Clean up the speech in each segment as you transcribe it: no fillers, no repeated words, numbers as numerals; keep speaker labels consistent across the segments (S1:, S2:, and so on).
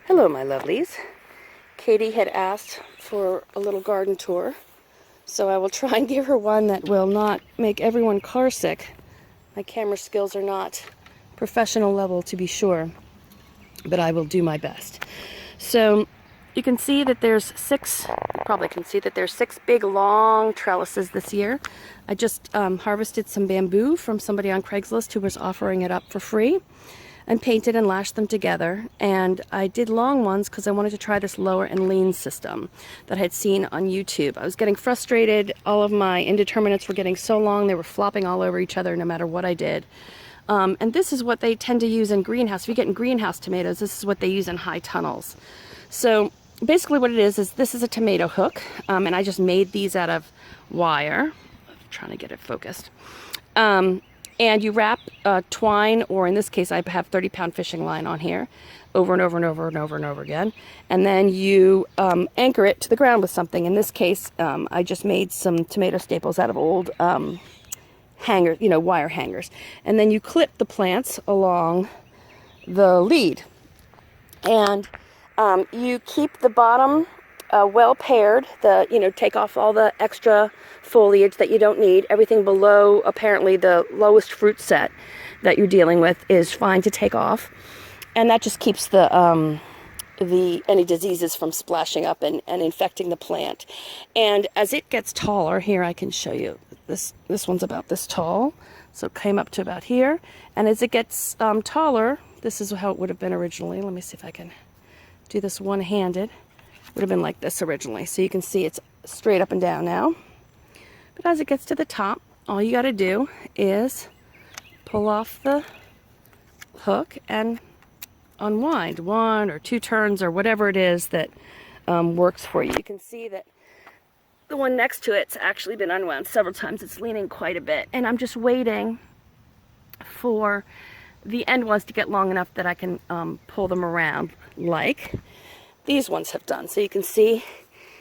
S1: Hello, my lovelies. Katie had asked for a little garden tour, so I will try and give her one that will not make everyone car sick. My camera skills are not professional level, to be sure, but I will do my best. So you can see that there's six big long trellises this year. I just harvested some bamboo from somebody on Craigslist who was offering it up for free, and painted and lashed them together. And I did long ones because I wanted to try this lower and lean system that I had seen on YouTube. I was getting frustrated. All of my indeterminates were getting so long, they were flopping all over each other no matter what I did. And this is what they tend to use in greenhouse. If you get in greenhouse tomatoes, this is what they use in high tunnels. So basically what it is this is a tomato hook, and I just made these out of wire. I'm trying to get it focused. And you wrap twine, or in this case I have 30-pound fishing line on here, over and over and over and over and over again. And then you anchor it to the ground with something. In this case, I just made some tomato staples out of old hangers, wire hangers. And then you clip the plants along the lead. And you keep the bottom well paired, take off all the extra foliage that you don't need. Everything below, apparently the lowest fruit set that you're dealing with, is fine to take off. And that just keeps any diseases from splashing up and infecting the plant. And as it gets taller, here I can show you, this one's about this tall, so it came up to about here. And as it gets taller, this is how it would have been originally. Let me see if I can do this one-handed. Would have been like this originally. So you can see it's straight up and down now. But as it gets to the top, all you got to do is pull off the hook and unwind 1 or 2 turns or whatever it is that works for you. You can see that the one next to it's actually been unwound several times. It's leaning quite a bit. And I'm just waiting for the end ones to get long enough that I can pull them around like these ones have done. So you can see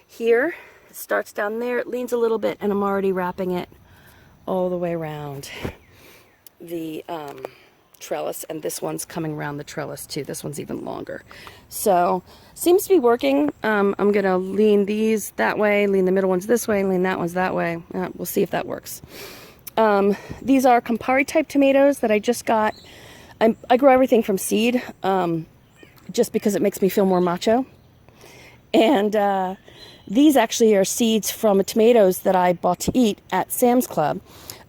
S1: here, it starts down there, it leans a little bit, and I'm already wrapping it all the way around the trellis, and this one's coming around the trellis too. This one's even longer. So seems to be working. I'm gonna lean these that way, lean the middle ones this way, lean that one's that way. We'll see if that works. These are Campari type tomatoes that I just got. I grow everything from seed, just because it makes me feel more macho. And these actually are seeds from tomatoes that I bought to eat at Sam's Club.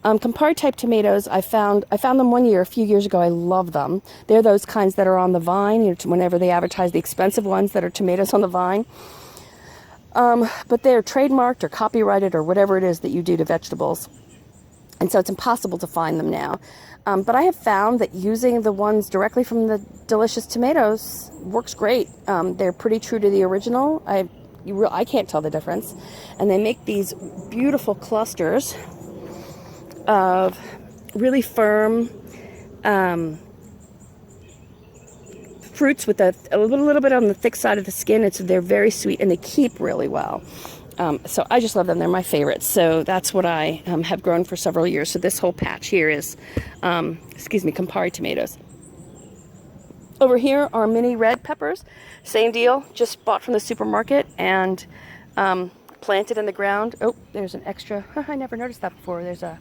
S1: Campari type tomatoes, I found them one year, a few years ago. I love them. They're those kinds that are on the vine, whenever they advertise the expensive ones that are tomatoes on the vine. But they're trademarked or copyrighted or whatever it is that you do to vegetables. And so it's impossible to find them now. But I have found that using the ones directly from the delicious tomatoes works great. They're pretty true to the original. I can't tell the difference. And they make these beautiful clusters of really firm fruits with a little bit on the thick side of the skin. They're very sweet and they keep really well. So I just love them. They're my favorites. So that's what I have grown for several years. So this whole patch here is, Campari tomatoes. Over here are mini red peppers. Same deal, just bought from the supermarket and planted in the ground. Oh, there's an extra. I never noticed that before. There's a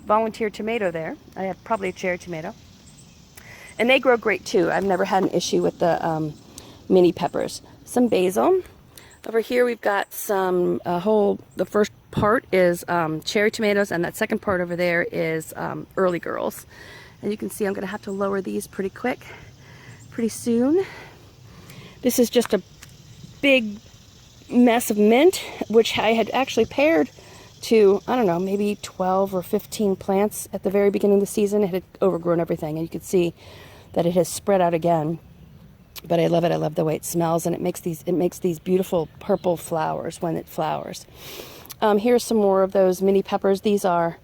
S1: volunteer tomato there. I have probably a cherry tomato. And they grow great too. I've never had an issue with the mini peppers. Some basil. Over here we've got some, the first part is cherry tomatoes, and that second part over there is early girls. And you can see I'm going to have to lower these pretty soon. This is just a big mess of mint, which I had actually paired to, I don't know, maybe 12 or 15 plants at the very beginning of the season. It had overgrown everything, and you can see that it has spread out again. But I love it. I love the way it smells, and it makes these beautiful purple flowers when it flowers. Here's some more of those mini peppers. These are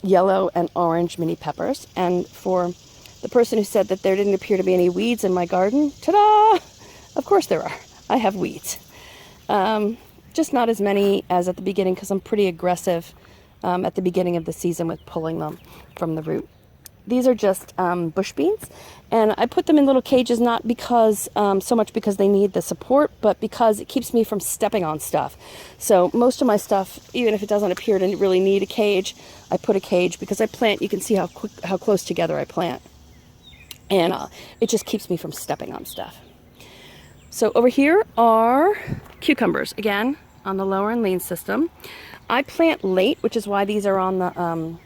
S1: yellow and orange mini peppers. And for the person who said that there didn't appear to be any weeds in my garden, ta-da! Of course there are. I have weeds. Just not as many as at the beginning, because I'm pretty aggressive at the beginning of the season with pulling them from the root. these are just bush beans, and I put them in little cages not because so much because they need the support, but because it keeps me from stepping on stuff. So most of my stuff, even if it doesn't appear to really need a cage, I put a cage because I plant. You can see how close together I plant, and it just keeps me from stepping on stuff. So over here are cucumbers, again on the lower and lean system. I plant late, which is why these are on the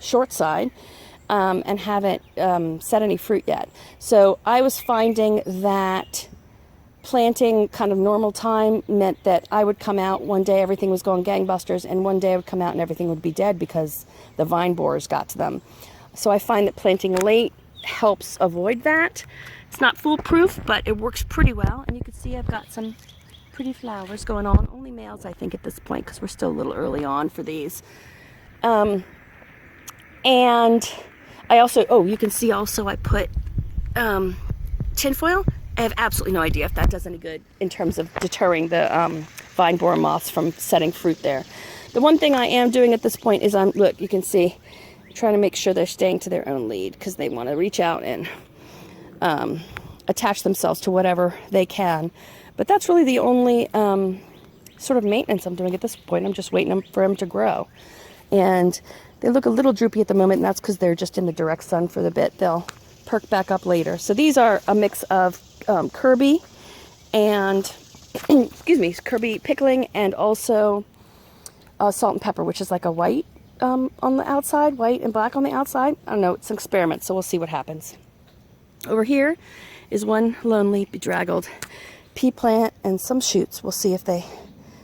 S1: short side, and haven't set any fruit yet. So I was finding that planting kind of normal time meant that I would come out one day, everything was going gangbusters, and one day I would come out and everything would be dead because the vine borers got to them. So I find that planting late helps avoid that. It's not foolproof, but it works pretty well. And you can see I've got some pretty flowers going on. Only males, I think, at this point, because we're still a little early on for these. And I also, oh, you can see also I put tinfoil. I have absolutely no idea if that does any good in terms of deterring the vine borer moths from setting fruit there. The one thing I am doing at this point is look, you can see, trying to make sure they're staying to their own lead because they want to reach out and attach themselves to whatever they can. But that's really the only sort of maintenance I'm doing at this point. I'm just waiting for them to grow. And they look a little droopy at the moment, and that's because they're just in the direct sun for the bit. They'll perk back up later. So these are a mix of Kirby and, excuse me, Kirby pickling, and also salt and pepper, which is like a white on the outside, white and black on the outside. I don't know, it's an experiment, so we'll see what happens. Over here is one lonely, bedraggled pea plant and some shoots. We'll see if they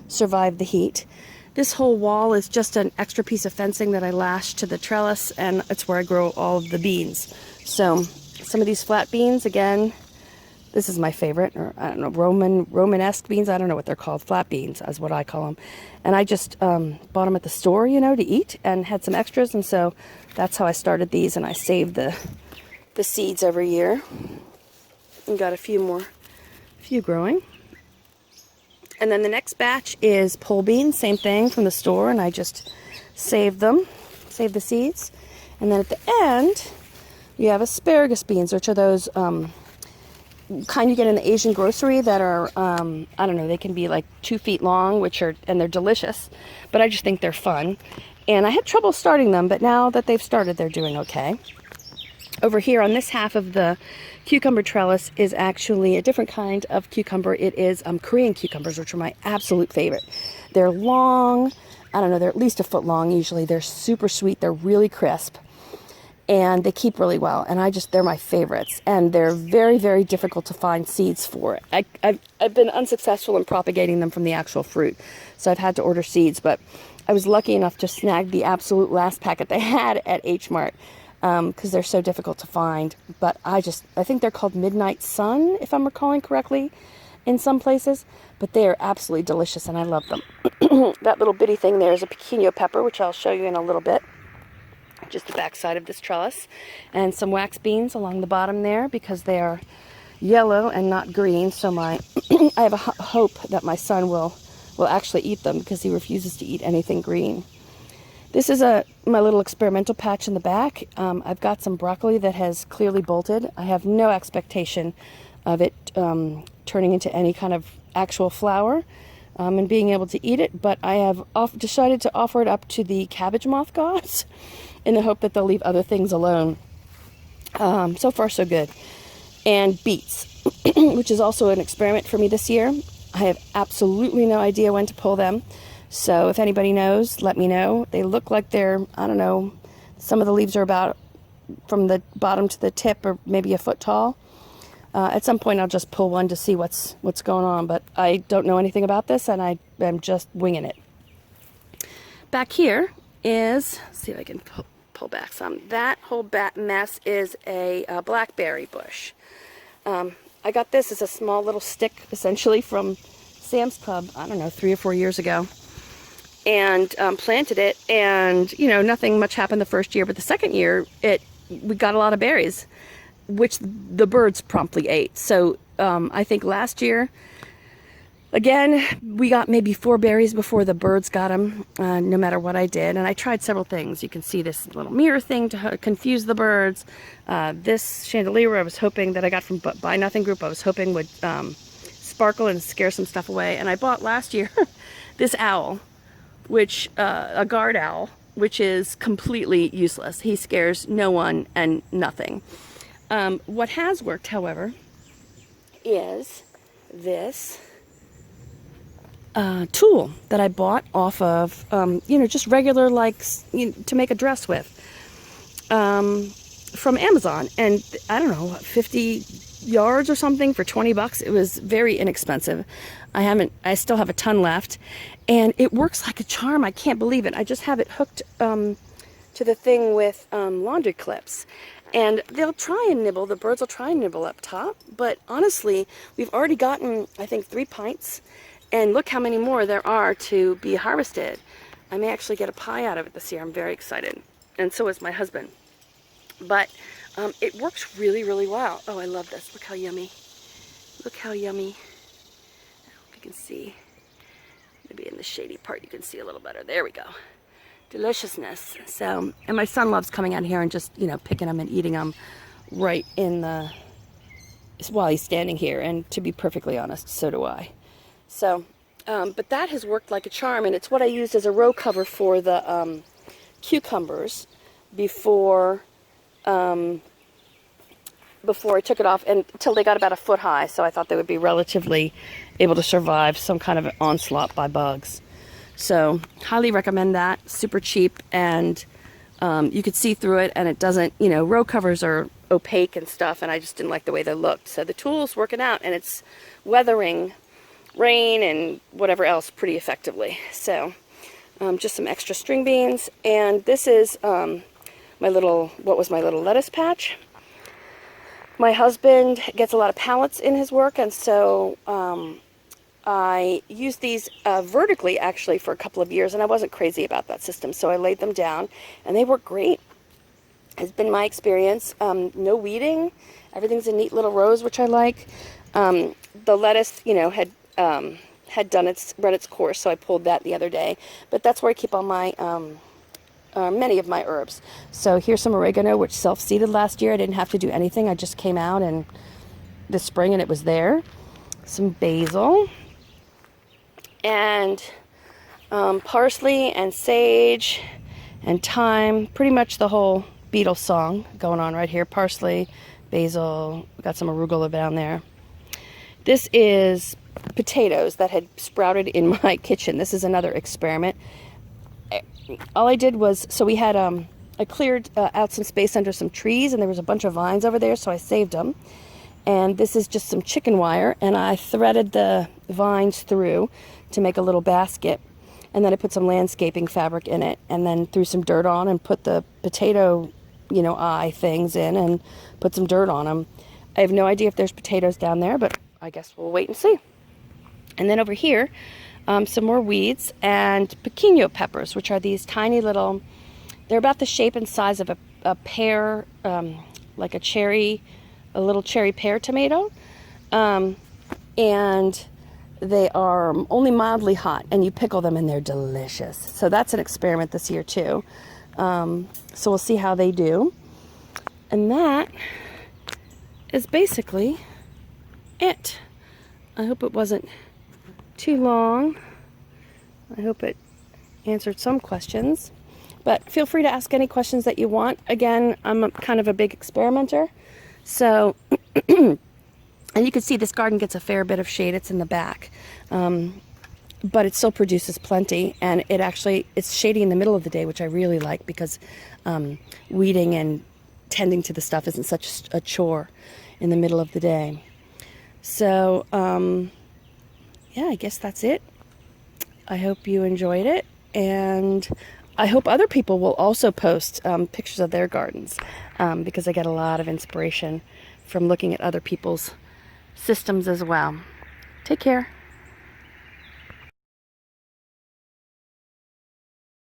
S1: survive the heat. This whole wall is just an extra piece of fencing that I lashed to the trellis, and it's where I grow all of the beans. So some of these flat beans, again, this is my favorite, or I don't know, Romanesque beans. I don't know what they're called. Flat beans is what I call them. And I just bought them at the store, you know, to eat, and had some extras, and so that's how I started these, and I saved the seeds every year. And got a few growing. And then the next batch is pole beans, same thing from the store, and I just saved the seeds. And then at the end, we have asparagus beans, which are those kind you get in the Asian grocery that are, I don't know, they can be like 2 feet long, and they're delicious, but I just think they're fun. And I had trouble starting them, but now that they've started, they're doing okay. Over here on this half of the cucumber trellis is actually a different kind of cucumber. It is Korean cucumbers, which are my absolute favorite. They're long, I don't know, they're at least a foot long usually. They're super sweet, they're really crisp, and they keep really well. And they're my favorites. And they're very, very difficult to find seeds for. I've been unsuccessful in propagating them from the actual fruit, so I've had to order seeds, but I was lucky enough to snag the absolute last packet they had at H Mart. Because they're so difficult to find. But I think they're called Midnight Sun, if I'm recalling correctly, in some places. But they are absolutely delicious, and I love them. That little bitty thing there is a pequeno pepper, which I'll show you in a little bit. Just the back side of this trellis. And some wax beans along the bottom there, because they are yellow and not green. So I have a hope that my son will actually eat them, because he refuses to eat anything green. This is my little experimental patch in the back. I've got some broccoli that has clearly bolted. I have no expectation of it turning into any kind of actual flower and being able to eat it, but I have decided to offer it up to the cabbage moth gods in the hope that they'll leave other things alone. So far, so good. And beets, which is also an experiment for me this year. I have absolutely no idea when to pull them. So if anybody knows, let me know. They look like they're, I don't know, some of the leaves are about from the bottom to the tip or maybe a foot tall. At some point I'll just pull one to see what's going on, but I don't know anything about this, and I am just winging it. Back here is, let's see if I can pull back some. That whole mess is a blackberry bush. I got this as a small little stick, essentially, from Sam's Club, I don't know, 3 or 4 years ago. And planted it, and nothing much happened the first year, but the second year we got a lot of berries, which the birds promptly ate. So I think last year Again, we got maybe 4 berries before the birds got them, no matter what I did. And I tried several things. You can see this little mirror thing to confuse the birds. This chandelier I was hoping that I got from Buy Nothing Group, I was hoping would sparkle and scare some stuff away. And I bought last year this owl, which a guard owl, which is completely useless. He scares no one and nothing. What has worked, however, is this tool that I bought off of, just regular, to make a dress with, from Amazon. And I don't know, 50 yards or something for 20 bucks. It was very inexpensive. I still have a ton left, and it works like a charm. I can't believe it. I just have it hooked to the thing with laundry clips. And they'll try and nibble, the birds will try and nibble up top, but honestly, we've already gotten, I think, 3 pints. And look how many more there are to be harvested. I may actually get a pie out of it this year. I'm very excited. And so is my husband. But it works really, really well. Oh, I love this. Look how yummy. Look how yummy. I hope you can see. Maybe in the shady part you can see a little better. There we go. Deliciousness. So, and my son loves coming out here and just, picking them and eating them right while he's standing here. And to be perfectly honest, so do I. So, but that has worked like a charm, and it's what I used as a row cover for the cucumbers before I took it off, and until they got about a foot high, so I thought they would be relatively able to survive some kind of an onslaught by bugs. So, highly recommend that. Super cheap, and you could see through it, and it doesn't, row covers are opaque and stuff, and I just didn't like the way they looked. So the tool's working out, and it's weathering rain and whatever else pretty effectively. So just some extra string beans, and this is my little lettuce patch. My husband gets a lot of pallets in his work, and so I used these vertically actually for a couple of years, and I wasn't crazy about that system, so I laid them down and they work great. Has been my experience. No weeding, everything's in neat little rows, which I like. The lettuce, had run its course, so I pulled that the other day. But that's where I keep all my, many of my herbs. So here's some oregano, which self-seeded last year. I didn't have to do anything. I just came out and this spring and it was there. Some basil. And parsley and sage and thyme. Pretty much the whole Beatles song going on right here. Parsley, basil, got some arugula down there. This is potatoes that had sprouted in my kitchen. This is another experiment. All I did was, so we had, I cleared out some space under some trees, and there was a bunch of vines over there, so I saved them. And this is just some chicken wire, and I threaded the vines through to make a little basket. And then I put some landscaping fabric in it, and then threw some dirt on and put the potato, eye things in and put some dirt on them. I have no idea if there's potatoes down there, but I guess we'll wait and see. And then over here, some more weeds and pequeño peppers, which are these tiny little, they're about the shape and size of a pear, like a little cherry pear tomato. And they are only mildly hot, and you pickle them and they're delicious. So that's an experiment this year too. So we'll see how they do. And that is basically it. I hope it wasn't too long. I hope it answered some questions. But feel free to ask any questions that you want. Again, I'm kind of a big experimenter. So, and you can see this garden gets a fair bit of shade. It's in the back. But it still produces plenty. And it's shady in the middle of the day, which I really like, because weeding and tending to the stuff isn't such a chore in the middle of the day. So, yeah, I guess that's it. I hope you enjoyed it, and I hope other people will also post pictures of their gardens, because I get a lot of inspiration from looking at other people's systems as well. Take care.